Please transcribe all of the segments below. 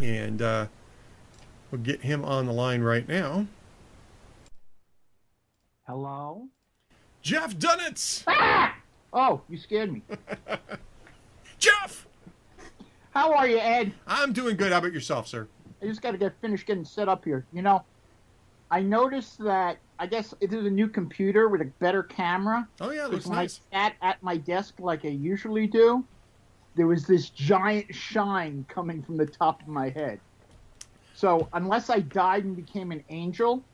And we'll get him on the line right now. Hello? Jeff Dunitz! Ah! Oh, you scared me. Jeff! How are you, Ed? I'm doing good. How about yourself, sir? I just got to get finished getting set up here. You know, I noticed that, I guess it is a new computer with a better camera. Oh, yeah, it looks when nice. I sat at my desk like I usually do, there was this giant shine coming from the top of my head. So unless I died and became an angel,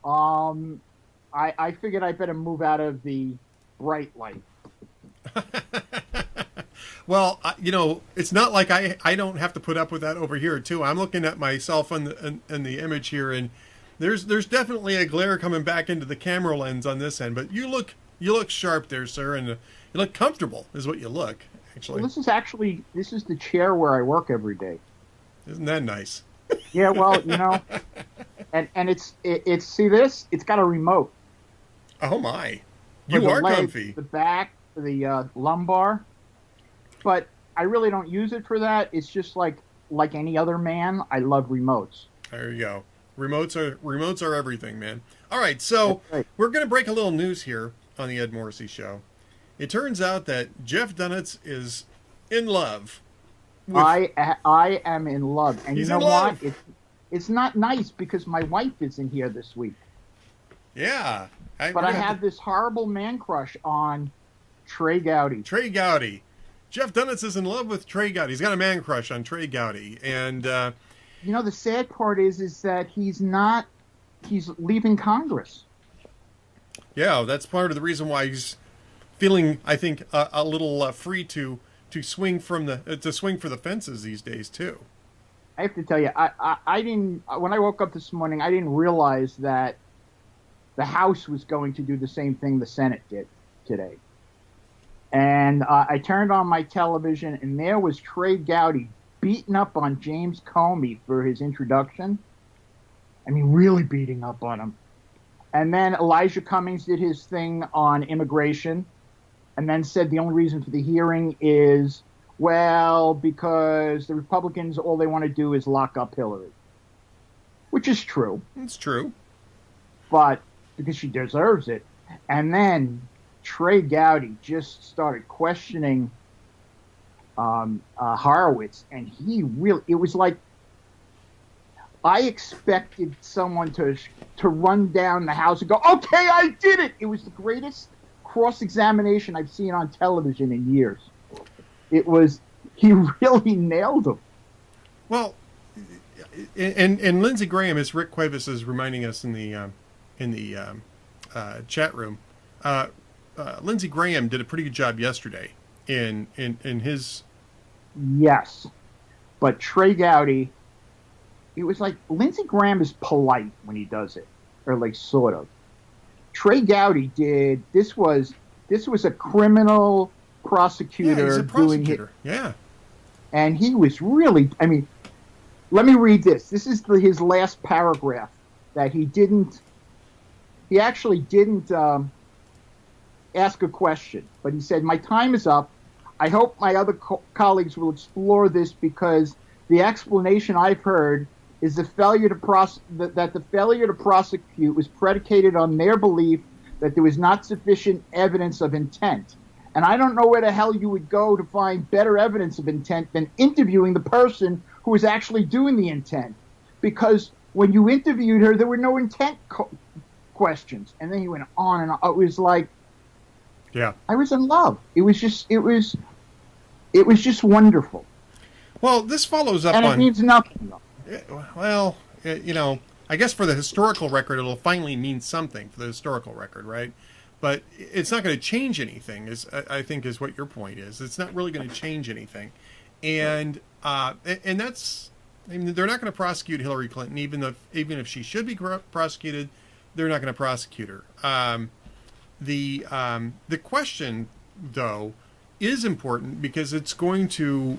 I figured I better move out of the bright light. Well, it's not like I don't have to put up with that over here, too. I'm looking at myself in the image here, and there's definitely a glare coming back into the camera lens on this end. But you look sharp there, sir, and you look comfortable is what you look, actually. Well, this is the chair where I work every day. Isn't that nice? Yeah, well, and it's see this? It's got a remote. Oh, my. For You the are legs, comfy. The back, the lumbar. But I really don't use it for that. It's just like any other man, I love remotes. There you go. Remotes are everything, man. All right, so right. We're going to break a little news here on the Ed Morrissey Show. It turns out that Jeff Dunitz is in love. I am in love, and He's you know in love. what? It's not nice because my wife is in here this week. Yeah, But I have this horrible man crush on Trey Gowdy. Trey Gowdy. Jeff Dunitz is in love with Trey Gowdy. He's got a man crush on Trey Gowdy, and the sad part is that he's leaving Congress. Yeah, that's part of the reason why he's feeling, I think, a little free to swing for the fences these days too. I have to tell you, I didn't. When I woke up this morning, I didn't realize that the House was going to do the same thing the Senate did today. And I turned on my television, and there was Trey Gowdy beating up on James Comey for his introduction. I mean, really beating up on him. And then Elijah Cummings did his thing on immigration, and then said the only reason for the hearing is, well, because the Republicans, all they want to do is lock up Hillary. Which is true. It's true. But because she deserves it. And then Trey Gowdy just started questioning Horowitz, and it was like, I expected someone to run down the house and go, okay, I did it! It was the greatest cross-examination I've seen on television in years. He really nailed him. Well, and Lindsey Graham, as Rick Cuevas is reminding us in the chat room, Lindsey Graham did a pretty good job yesterday in his. Yes, but Trey Gowdy, it was like Lindsey Graham is polite when he does it, or like sort of. Trey Gowdy did this was a criminal prosecutor, he's a prosecutor. Yeah, and he was really. I mean, let me read this. This is his last paragraph that he didn't. He actually didn't ask a question, but he said, "My time is up. I hope my other colleagues will explore this because the explanation I've heard is the failure to prosecute was predicated on their belief that there was not sufficient evidence of intent. And I don't know where the hell you would go to find better evidence of intent than interviewing the person who was actually doing the intent. Because when you interviewed her, there were no intent questions." And then he went on and on. It was like, yeah, I was in love. It was just wonderful. Well, this follows up and on. It means nothing, though. Well, I guess for the historical record, it'll finally mean something for the historical record, right? But it's not going to change anything. I think is what your point is. It's not really going to change anything, and that's. I mean, they're not going to prosecute Hillary Clinton, even if she should be prosecuted. They're not going to prosecute her. The question, though, is important because it's going to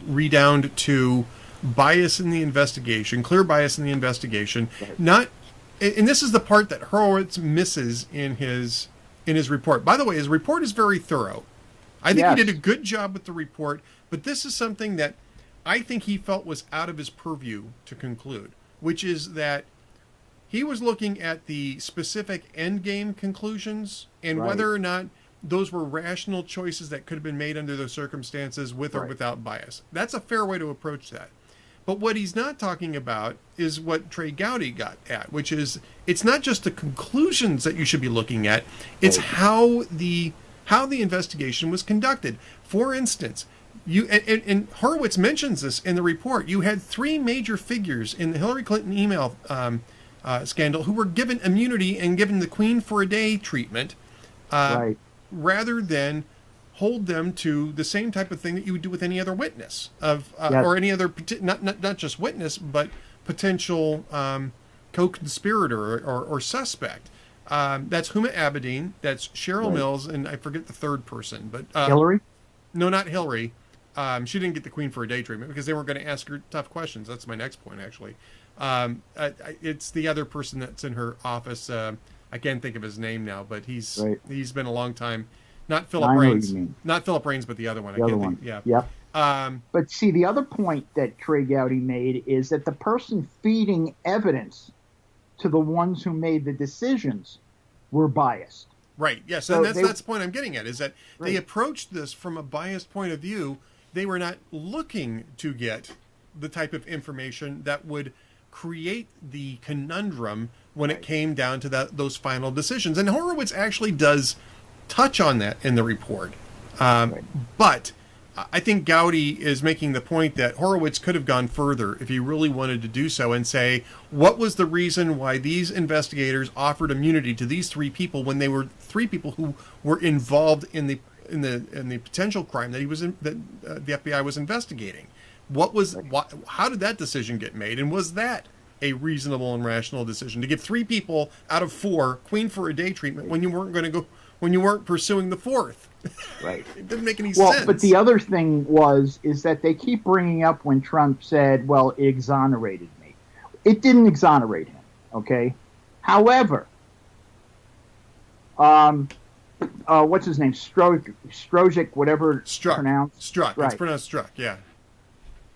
redound to bias in the investigation, clear bias in the investigation. Right. Not, and this is the part that Horowitz misses in his report. By the way, his report is very thorough. I think he did a good job with the report, but this is something that I think he felt was out of his purview to conclude, which is that he was looking at the specific end game conclusions and whether or not those were rational choices that could have been made under those circumstances with or without bias. That's a fair way to approach that. But what he's not talking about is what Trey Gowdy got at, which is it's not just the conclusions that you should be looking at, it's how the investigation was conducted. For instance, and Horowitz mentions this in the report. You had 3 major figures in the Hillary Clinton email scandal who were given immunity and given the Queen for a day treatment, rather than hold them to the same type of thing that you would do with any other witness or any other not just witness but potential co-conspirator or suspect. That's Huma Abedin, that's Cheryl Mills, and I forget the third person, but Hillary. No, not Hillary. She didn't get the Queen for a day treatment because they weren't going to ask her tough questions. That's my next point, actually. It's the other person that's in her office. I can't think of his name now, but he's been a long time. Not Philip Raines. Not Philip Raines, but the other one. But see, the other point that Trey Gowdy made is that the person feeding evidence to the ones who made the decisions were biased. Right. Yes, so and that's the point I'm getting at, is that they approached this from a biased point of view. They were not looking to get the type of information that would create the conundrum when it came down to those final decisions. And Horowitz actually does touch on that in the report. But I think Gowdy is making the point that Horowitz could have gone further if he really wanted to do so and say, what was the reason why these investigators offered immunity to these 3 people when they were 3 people who were involved in the potential crime that the FBI was investigating? How did that decision get made, and was that a reasonable and rational decision to give 3 people out of 4 Queen for a day treatment when you weren't pursuing the 4th? Right. It didn't make any sense. But the other thing is that they keep bringing up when Trump said, well, it exonerated me. It didn't exonerate him, okay? However, what's his name? Strojic, whatever it's pronounced. Struck. Right. It's pronounced Struck, yeah.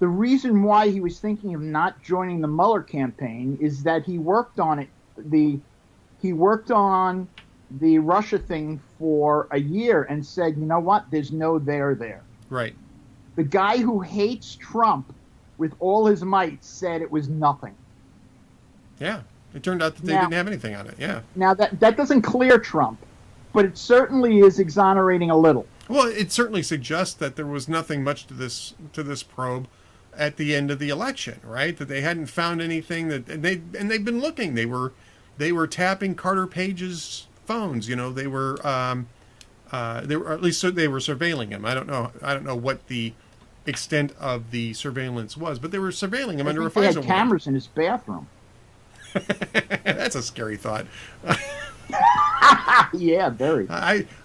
The reason why he was thinking of not joining the Mueller campaign is that he worked on it. He worked on the Russia thing for a year and said, you know what? There's no there. Right. The guy who hates Trump with all his might said it was nothing. Yeah. It turned out that they didn't have anything on it. Yeah. Now that doesn't clear Trump, but it certainly is exonerating a little. Well, it certainly suggests that there was nothing much to this probe at the end of the election, right? That they hadn't found anything and they've been looking. They were tapping Carter Page's phones. You know, they were at least they were surveilling him. I don't know what the extent of the surveillance was, but they were surveilling him under a FISA warrant. They had cameras in his bathroom. That's a scary thought. Yeah, very.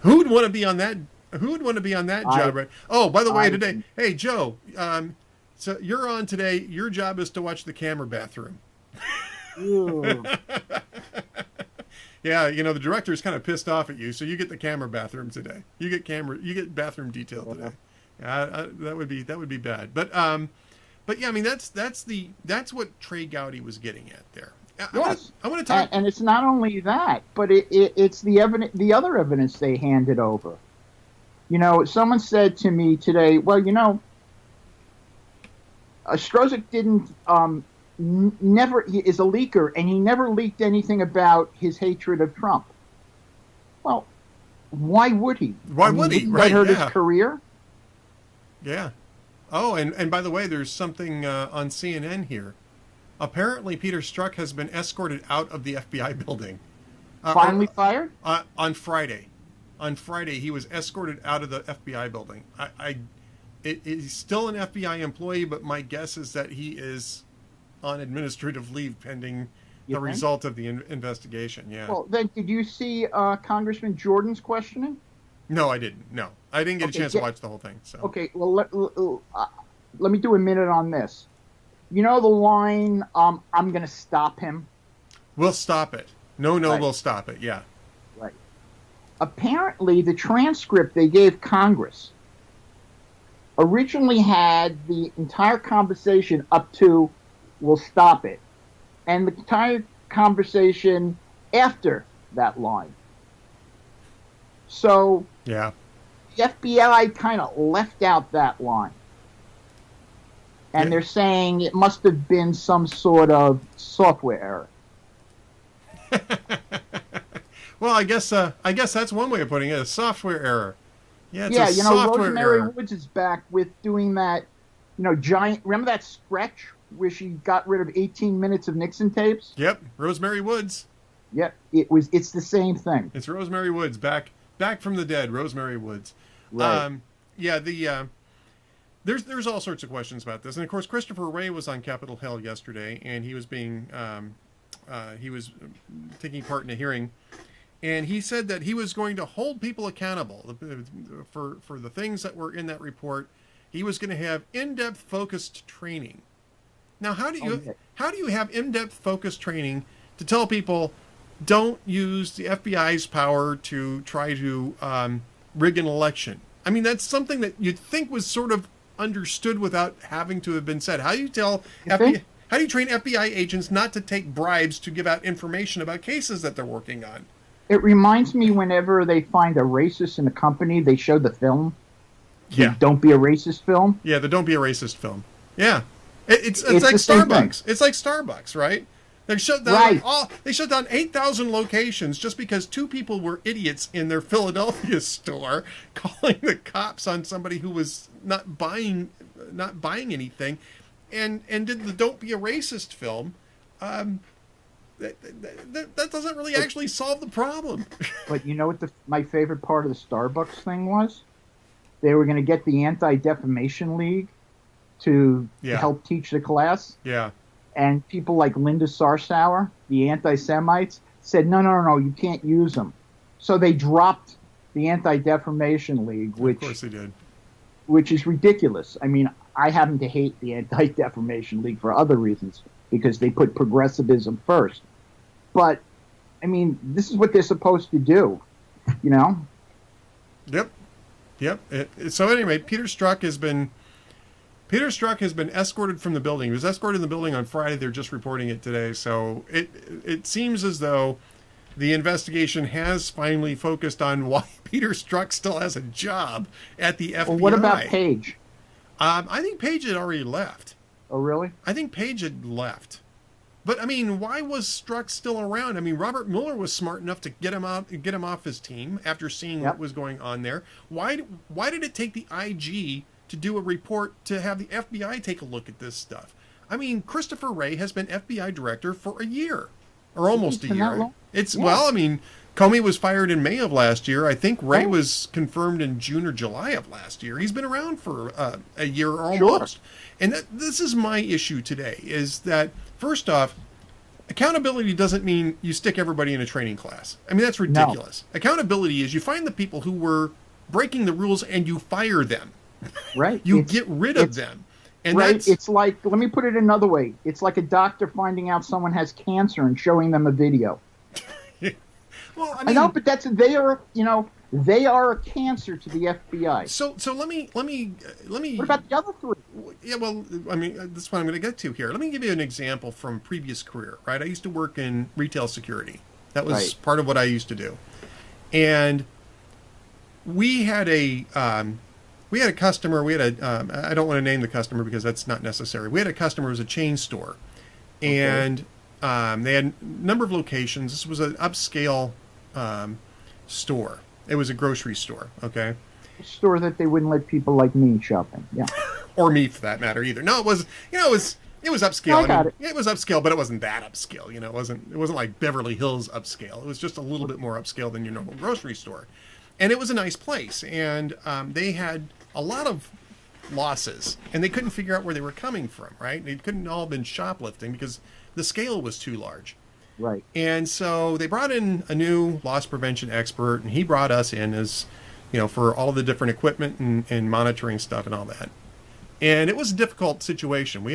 Who would want to be on that? Who would want to be on that job? Right? Oh, by the way, today, hey Joe, so you're on today. Your job is to watch the camera bathroom. Yeah, you know, the director is kind of pissed off at you, so you get the camera bathroom today. You get bathroom detail today. That would be bad. But yeah, I mean that's what Trey Gowdy was getting at there. Yes. I want to talk, and it's not only that, but it's the other evidence they handed over. You know, someone said to me today, well, you know, Strozic didn't he is a leaker, and he never leaked anything about his hatred of Trump. Well, why would he? Why would he? Right? That hurt his career. Yeah. Oh, and by the way, there's something on CNN here. Apparently, Peter Strzok has been escorted out of the FBI building. Finally fired? On Friday. On Friday, he was escorted out of the FBI building. He's still an FBI employee, but my guess is that he is on administrative leave pending the result of the investigation. Yeah. Well, then, did you see Congressman Jordan's questioning? No, I didn't. No, I didn't get a chance to watch the whole thing. So. Okay, well, let me do a minute on this. You know the line, I'm going to stop him? We'll stop it. No, right. We'll stop it. Yeah. Right. Apparently, the transcript they gave Congress originally had the entire conversation up to "we'll stop it," and the entire conversation after that line. So Yeah. the FBI kind of left out that line. And Yeah. they're saying it must have been some sort of software error. Well, I guess that's one way of putting it, a software error. Yeah, it's Yeah, a you know, software Rosemary error. Woods is back with doing that, giant. Remember that stretch where she got rid of 18 minutes of Nixon tapes? Yep, Rosemary Woods. Yep, it's the same thing. It's Rosemary Woods back from the dead. Rosemary Woods. Right. Yeah. There's all sorts of questions about this, and of course Christopher Wray was on Capitol Hill yesterday, and he was taking part in a hearing, and he said that he was going to hold people accountable for the things that were in that report. He was going to have in-depth focused training. Now, how do you have in-depth focused training to tell people don't use the FBI's power to try to rig an election? I mean, that's something that you'd think was sort of understood without having to have been said. How do you tell FBI? How do you train FBI agents not to take bribes to give out information about cases that they're working on? It reminds me whenever they find a racist in a company, they show the film. Yeah. The Don't Be a Racist film. Yeah, the Don't Be a Racist film. Yeah. It's like the same Starbucks. thing. It's like Starbucks, right? They shut down Right. They shut down 8,000 locations just because two people were idiots in their Philadelphia store calling the cops on somebody who was not buying anything, and did the Don't Be a Racist film. That doesn't really actually solve the problem. But you know what my favorite part of the Starbucks thing was? They were going to get the Anti-Defamation League to help teach the class. Yeah. And people like Linda Sarsour, the anti-Semites, said, no, you can't use them. So they dropped the Anti-Defamation League, which, of course they did. Which is ridiculous. I mean, I happen to hate the Anti-Defamation League for other reasons, because they put progressivism first. But, I mean, this is what they're supposed to do, you know? Yep. So anyway, Peter Strzok has been escorted from the building. He was escorted in the building on Friday. They're just reporting it today. So it seems as though the investigation has finally focused on why Peter Strzok still has a job at the FBI. Well, what about Page? I think Page had already left. Oh, really? I think Page had left. But I mean, why was Strzok still around? I mean, Robert Mueller was smart enough to get him off his team after seeing what was going on there. Why did it take the IG to do a report to have the FBI take a look at this stuff? I mean, Christopher Wray has been FBI director for a year, or almost a year. Well, I mean, Comey was fired in May of last year. I think Wray was confirmed in June or July of last year. He's been around for a year or almost. Sure. And this is my issue today, is that, first off, accountability doesn't mean you stick everybody in a training class. I mean, that's ridiculous. No. Accountability is you find the people who were breaking the rules and you fire them. Right. You get rid of them. And right. It's like, let me put it another way. It's like a doctor finding out someone has cancer and showing them a video. Well, I mean, I know, but they are a cancer to the FBI. So let me. What about the other three? Yeah, well, I mean, that's what I'm going to get to here. Let me give you an example from previous career. Right, I used to work in retail security. That was part of what I used to do, and we had a customer. We had I don't want to name the customer because that's not necessary. We had a customer who was a chain store, and they had a number of locations. This was an upscale store. It was a grocery store, okay? A store that they wouldn't let people like me shop in, yeah. Or me, for that matter, either. No, it was upscale. I got it. It was upscale, but it wasn't that upscale. It wasn't like Beverly Hills upscale. It was just a little bit more upscale than your normal grocery store. And it was a nice place. And they had a lot of losses, and they couldn't figure out where they were coming from, right? They couldn't all have been shoplifting because the scale was too large. Right. And so they brought in a new loss prevention expert, and he brought us in as, for all the different equipment and monitoring stuff and all that. And it was a difficult situation.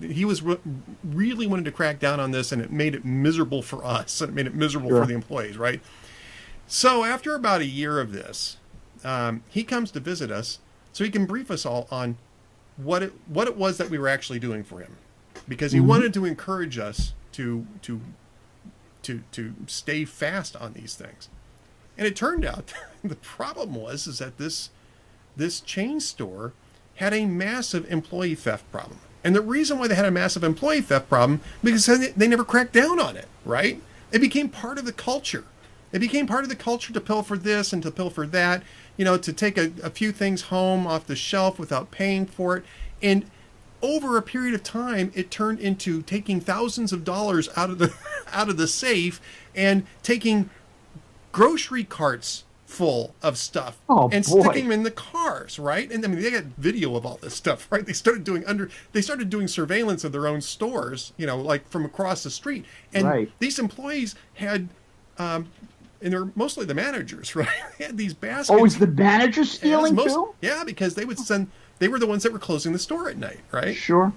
He was really wanted to crack down on this, and it made it miserable for us, and it made it miserable for the employees, right? So after about a year of this, he comes to visit us, so he can brief us all on what it was that we were actually doing for him, because he wanted to encourage us to stay fast on these things. And it turned out the problem was that this chain store had a massive employee theft problem. And the reason why they had a massive employee theft problem, because they never cracked down on it, right? It became part of the culture. It became part of the culture to pilfer this and to pilfer that, to take a few things home off the shelf without paying for it. And over a period of time, it turned into taking thousands of dollars out of the safe and taking grocery carts full of stuff and sticking them in the cars, right? And I mean, they got video of all this stuff, right? They started doing surveillance of their own stores, like from across the street. And these employees had, and they're mostly the managers, right? They had these baskets. Oh, is the manager stealing too? Yeah, because they were the ones that were closing the store at night, right? Sure.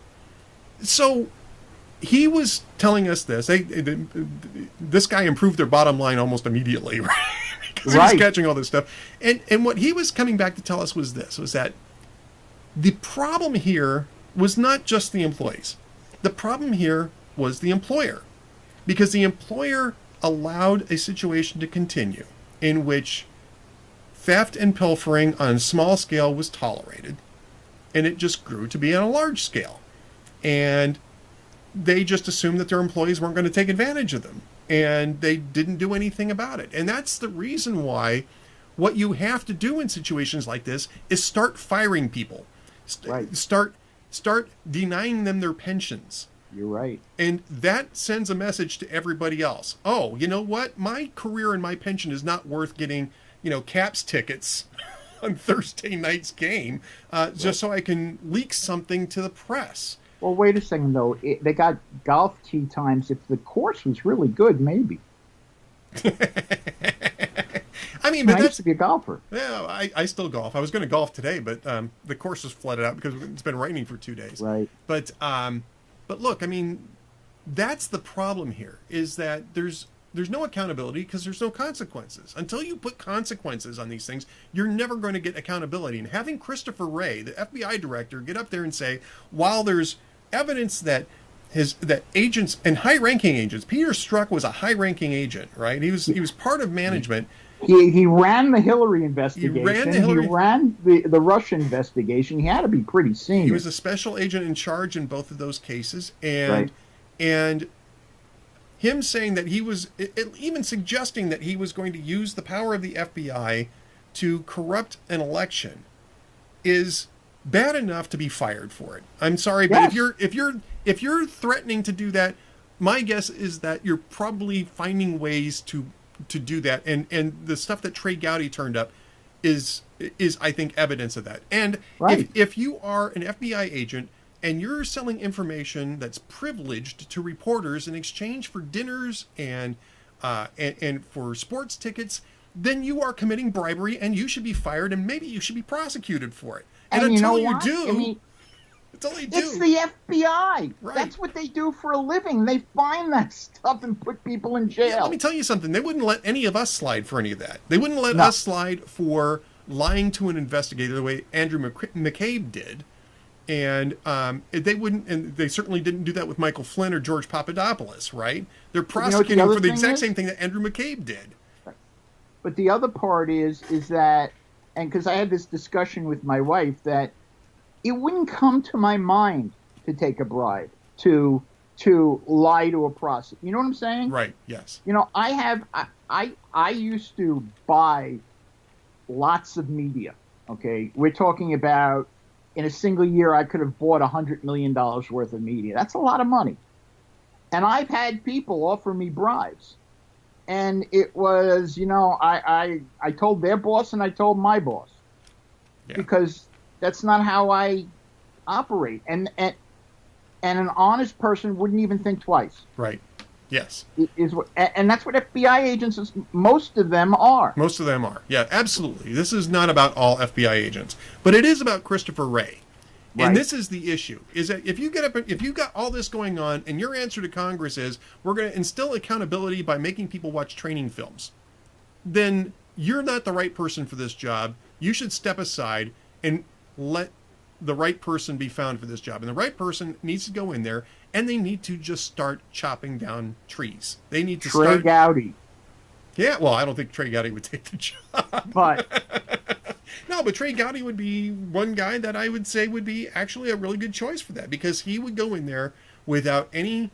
So he was telling us this. This guy improved their bottom line almost immediately, right? Because he was catching all this stuff. And what he was coming back to tell us was that the problem here was not just the employees. The problem here was the employer. Because the employer allowed a situation to continue in which theft and pilfering on a small scale was tolerated, and it just grew to be on a large scale. And they just assumed that their employees weren't going to take advantage of them, and they didn't do anything about it. And that's the reason why what you have to do in situations like this is start firing people. Start denying them their pensions. You're right. And that sends a message to everybody else. Oh, you know what? My career and my pension is not worth getting, Caps tickets on Thursday night's game just so I can leak something to the press. Well, wait a second, though. They got golf tee times. If the course was really good, maybe. I mean, but I used to be a golfer. Yeah, I still golf. I was going to golf today, but the course was flooded out because it's been raining for 2 days. Right. But look, I mean, that's the problem here, is that there's no accountability because there's no consequences. Until you put consequences on these things, you're never going to get accountability. And having Christopher Wray, the FBI director, get up there and say, while there's evidence that agents and high-ranking agents, Peter Strzok was a high-ranking agent, right? He was part of management. He ran the Hillary investigation. He ran the Russia investigation. He had to be pretty senior. He was a special agent in charge in both of those cases, and him saying that he was even suggesting that he was going to use the power of the FBI to corrupt an election is bad enough to be fired for it. I'm sorry, but if you're threatening to do that, my guess is that you're probably finding ways to do that, and the stuff that Trey Gowdy turned up is I think evidence of that. And if you are an FBI agent and you're selling information that's privileged to reporters in exchange for dinners and for sports tickets, then you are committing bribery, and you should be fired, and maybe you should be prosecuted for it. And until you do, it's all they do. It's the FBI. Right. That's what they do for a living. They find that stuff and put people in jail. Yeah, let me tell you something. They wouldn't let any of us slide for any of that. They wouldn't let us slide for lying to an investigator the way Andrew McCabe did. And they wouldn't, and they certainly didn't do that with Michael Flynn or George Papadopoulos, right? They're prosecuting for the exact same thing that Andrew McCabe did. But the other part is that, and because I had this discussion with my wife, that it wouldn't come to my mind to take a bribe, to lie to a prosecutor. You know what I'm saying? Right, yes. I used to buy lots of media, okay? We're talking about, in a single year, I could have bought $100 million worth of media. That's a lot of money. And I've had people offer me bribes. And it was, I told their boss and I told my boss. Yeah. Because that's not how I operate. And an honest person wouldn't even think twice. Right. Yes. And that's what FBI agents, most of them are. Most of them are. Yeah, absolutely. This is not about all FBI agents. But it is about Christopher Wray. And this is the issue, is that if you got all this going on and your answer to Congress is, we're going to instill accountability by making people watch training films, then you're not the right person for this job. You should step aside and let the right person be found for this job. And the right person needs to go in there, and they need to just start chopping down trees. They need to Trey Gowdy. Yeah, well, I don't think Trey Gowdy would take the job. But no, but Trey Gowdy would be one guy that I would say would be actually a really good choice for that, because he would go in there without any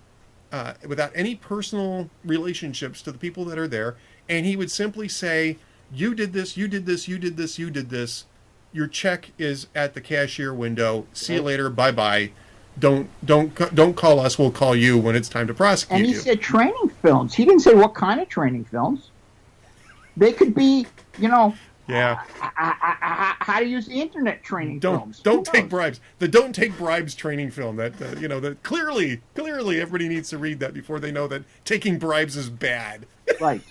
personal relationships to the people that are there, and he would simply say, "You did this, you did this, you did this, you did this. Your check is at the cashier window. See you later. Bye bye. Don't call us. We'll call you when it's time to prosecute you." And he said training films. He didn't say what kind of training films. They could be, Yeah. How to use the internet training films. Don't take bribes. The don't take bribes training film that that clearly everybody needs to read that before they know that taking bribes is bad. Right.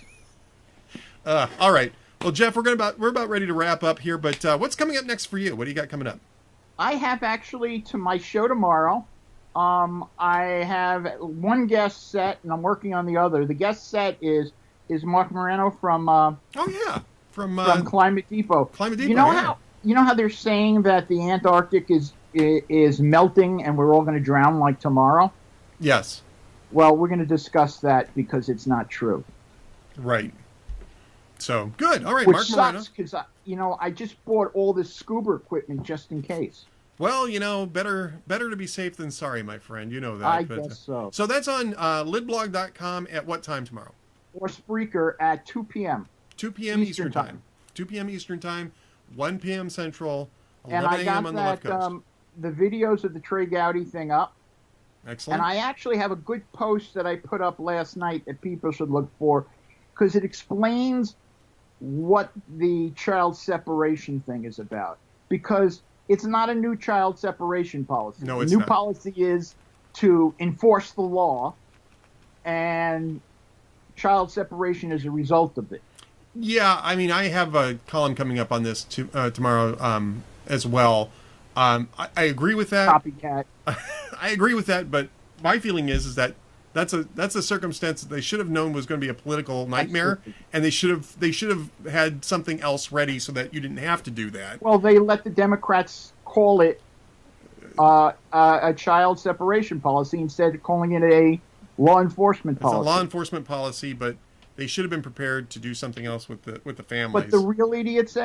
All right. Well, Jeff, we're about ready to wrap up here, but what's coming up next for you? What do you got coming up? I have actually, to my show tomorrow, I have one guest set, and I'm working on the other. The guest set is Mark Moreno from from Climate Depot. Climate Depot. You know how they're saying that the Antarctic is melting and we're all going to drown like tomorrow? Yes. Well, we're going to discuss that because it's not true. Right. So good. All right, Which Mark sucks because I just bought all this scuba equipment just in case. Well, better to be safe than sorry, my friend. You know that. I guess so. So that's on lidblog.com at what time tomorrow? Or Spreaker at 2 p.m. 2 p.m. Eastern time. 2 p.m. Eastern time, 1 p.m. Central, 11 a.m. on the left coast. The videos of the Trey Gowdy thing up. Excellent. And I actually have a good post that I put up last night that people should look for because it explains what the child separation thing is about. Because it's not a new child separation policy. No, it's not. The new not. policy is to enforce the law, and child separation is a result of it. Yeah, I mean, I have a column coming up on this tomorrow as well. I agree with that. Copycat. I agree with that, but my feeling is that that's a circumstance that they should have known was going to be a political nightmare, Absolutely. and they should have had something else ready so that you didn't have to do that. Well, they let the Democrats call it a child separation policy instead of calling it a law enforcement policy. It's a law enforcement policy, but they should have been prepared to do something else with the families. But the real idiots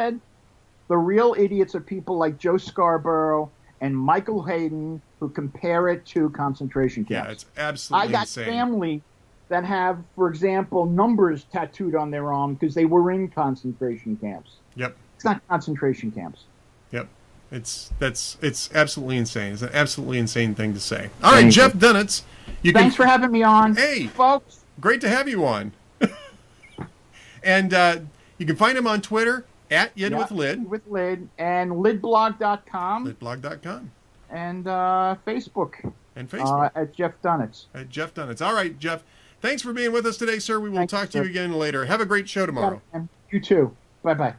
are people like Joe Scarborough and Michael Hayden who compare it to concentration camps. Yeah, it's absolutely insane. I got family that have, for example, numbers tattooed on their arm because they were in concentration camps. Yep. It's not concentration camps. Yep. It's absolutely insane. It's an absolutely insane thing to say. All right, Jeff Dunitz. Thanks for having me on. Hey, folks. Great to have you on. And you can find him on Twitter at YidWithLid. With Lid. And lidblog.com. Lidblog.com. And Facebook. And Facebook. At Jeff Dunitz. At Jeff Dunitz. All right, Jeff. Thanks for being with us today, sir. We will talk to you again later. Have a great show tomorrow. You too. Bye-bye.